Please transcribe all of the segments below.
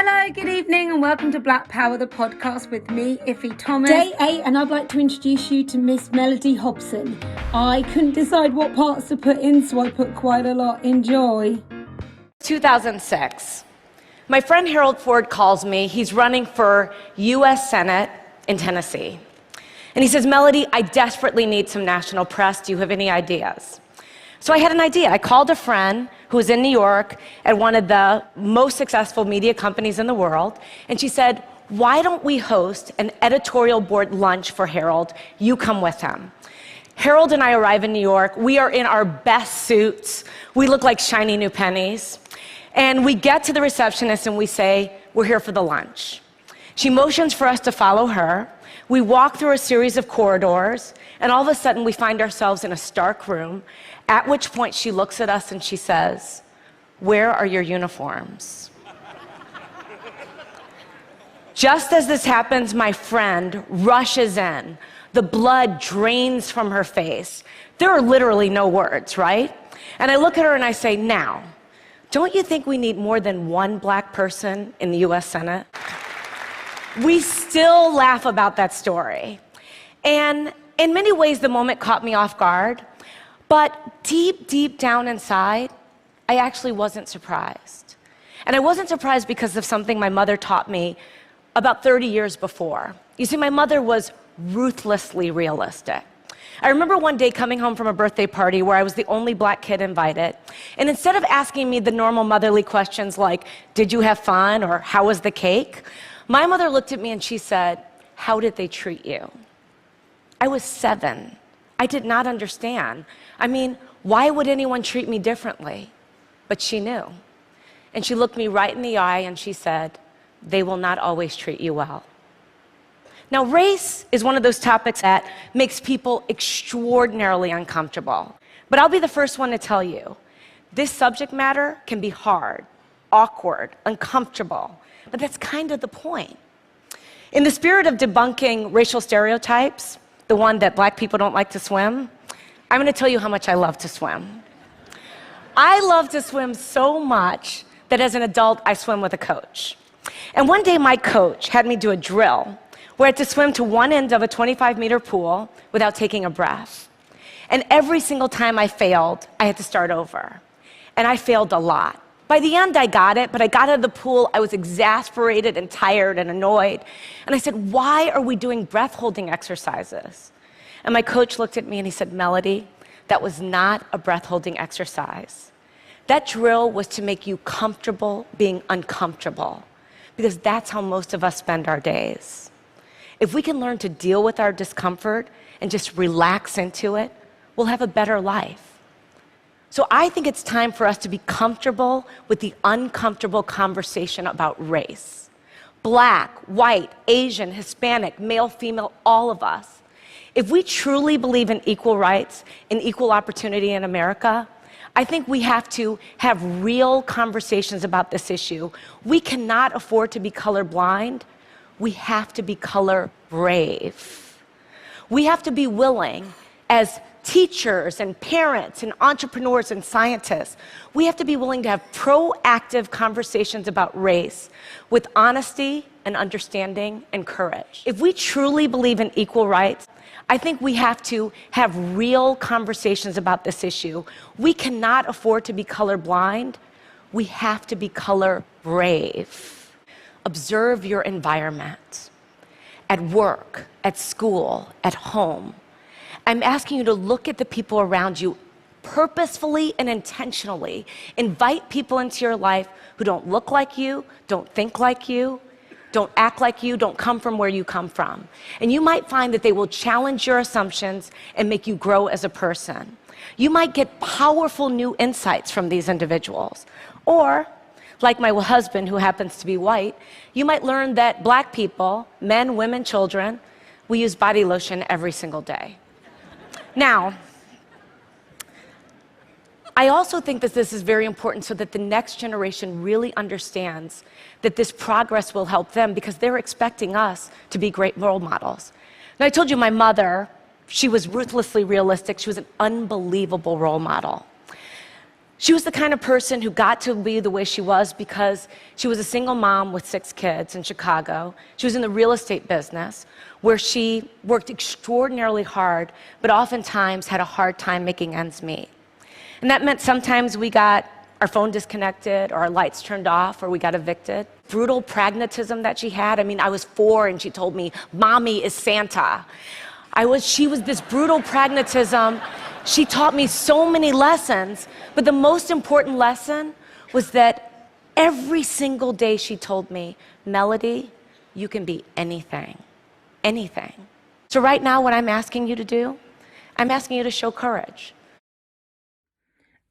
Hello, good evening, and welcome to Black Power, the podcast with me, Iffy Thomas. Day 8, and I'd like to introduce you to Miss Mellody Hobson. I couldn't decide what parts to put in, so I put quite a lot. Enjoy. 2006. My friend Harold Ford calls me. He's running for U.S. Senate in Tennessee. And he says, Mellody, I desperately need some national press. Do you have any ideas? So I had an idea. I called a friend who was in New York at one of the most successful media companies in the world, and she said, why don't we host an editorial board lunch for Harold? You come with him. Harold and I arrive in New York. We are in our best suits. We look like shiny new pennies. And we get to the receptionist and we say, we're here for the lunch. She motions for us to follow her. We walk through a series of corridors, and all of a sudden we find ourselves in a stark room, at which point she looks at us and she says, where are your uniforms? Just as this happens, my friend rushes in. The blood drains from her face. There are literally no words, right? And I look at her and I say, now, don't you think we need more than one black person in the US Senate? We still laugh about that story. And in many ways, the moment caught me off guard. But deep, deep down inside, I actually wasn't surprised. And I wasn't surprised because of something my mother taught me about 30 years before. You see, my mother was ruthlessly realistic. I remember one day coming home from a birthday party where I was the only black kid invited. And instead of asking me the normal motherly questions like, did you have fun or how was the cake? My mother looked at me and she said, how did they treat you? I was 7. I did not understand. I mean, why would anyone treat me differently? But she knew. And she looked me right in the eye and she said, they will not always treat you well. Now, race is one of those topics that makes people extraordinarily uncomfortable. But I'll be the first one to tell you, this subject matter can be hard, awkward, uncomfortable, but that's kind of the point. In the spirit of debunking racial stereotypes, the one that black people don't like to swim, I'm going to tell you how much I love to swim. I love to swim so much that as an adult, I swim with a coach. And one day my coach had me do a drill where I had to swim to one end of a 25-meter pool without taking a breath. And every single time I failed, I had to start over. And I failed a lot. By the end, I got it, but I got out of the pool, I was exasperated and tired and annoyed. And I said, why are we doing breath-holding exercises? And my coach looked at me and he said, Mellody, that was not a breath-holding exercise. That drill was to make you comfortable being uncomfortable, because that's how most of us spend our days. If we can learn to deal with our discomfort and just relax into it, we'll have a better life. So I think it's time for us to be comfortable with the uncomfortable conversation about race. Black, white, Asian, Hispanic, male, female, all of us. If we truly believe in equal rights and equal opportunity in America, I think we have to have real conversations about this issue. We cannot afford to be colorblind. We have to be color brave. We have to be willing, as teachers and parents and entrepreneurs and scientists, we have to be willing to have proactive conversations about race with honesty and understanding and courage. If we truly believe in equal rights, I think we have to have real conversations about this issue. We cannot afford to be colorblind. We have to be color brave. Observe your environment at work, at school, at home. I'm asking you to look at the people around you purposefully and intentionally. Invite people into your life who don't look like you, don't think like you, don't act like you, don't come from where you come from. And you might find that they will challenge your assumptions and make you grow as a person. You might get powerful new insights from these individuals. Or, like my husband, who happens to be white, you might learn that black people, men, women, children, we use body lotion every single day. Now, I also think that this is very important so that the next generation really understands that this progress will help them, because they're expecting us to be great role models. Now, I told you my mother, she was ruthlessly realistic. She was an unbelievable role model. She was the kind of person who got to be the way she was because she was a single mom with 6 kids in Chicago. She was in the real estate business where she worked extraordinarily hard, but oftentimes had a hard time making ends meet. And that meant sometimes we got our phone disconnected or our lights turned off or we got evicted. Brutal pragmatism that she had. I mean, I was 4 and she told me, "Mommy is Santa." She was this brutal pragmatism. She taught me so many lessons, but the most important lesson was that every single day she told me, "Mellody, you can be anything, anything." So right now, what I'm asking you to do, I'm asking you to show courage.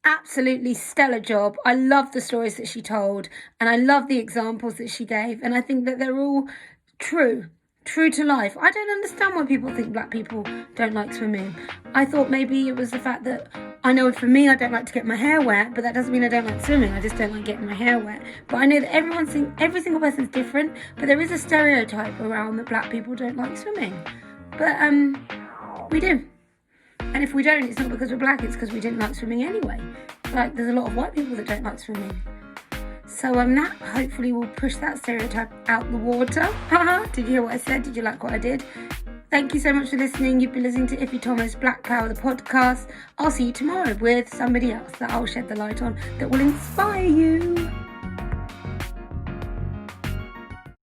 Absolutely stellar job. I love the stories that she told, and I love the examples that she gave, and I think that they're all true to life. I don't understand why people think black people don't like swimming. I thought maybe it was the fact that, I know for me, I don't like to get my hair wet, but that doesn't mean I don't like swimming. I just don't like getting my hair wet. But I know that every single person's different, but there is a stereotype around that black people don't like swimming. But we do. And if we don't, it's not because we're black, it's because we didn't like swimming anyway. Like, there's a lot of white people that don't like swimming. So that hopefully will push that stereotype out the water. Did you hear what I said? Did you like what I did? Thank you so much for listening. You've been listening to Iffy Thomas, Black Power, the podcast. I'll see you tomorrow with somebody else that I'll shed the light on that will inspire you.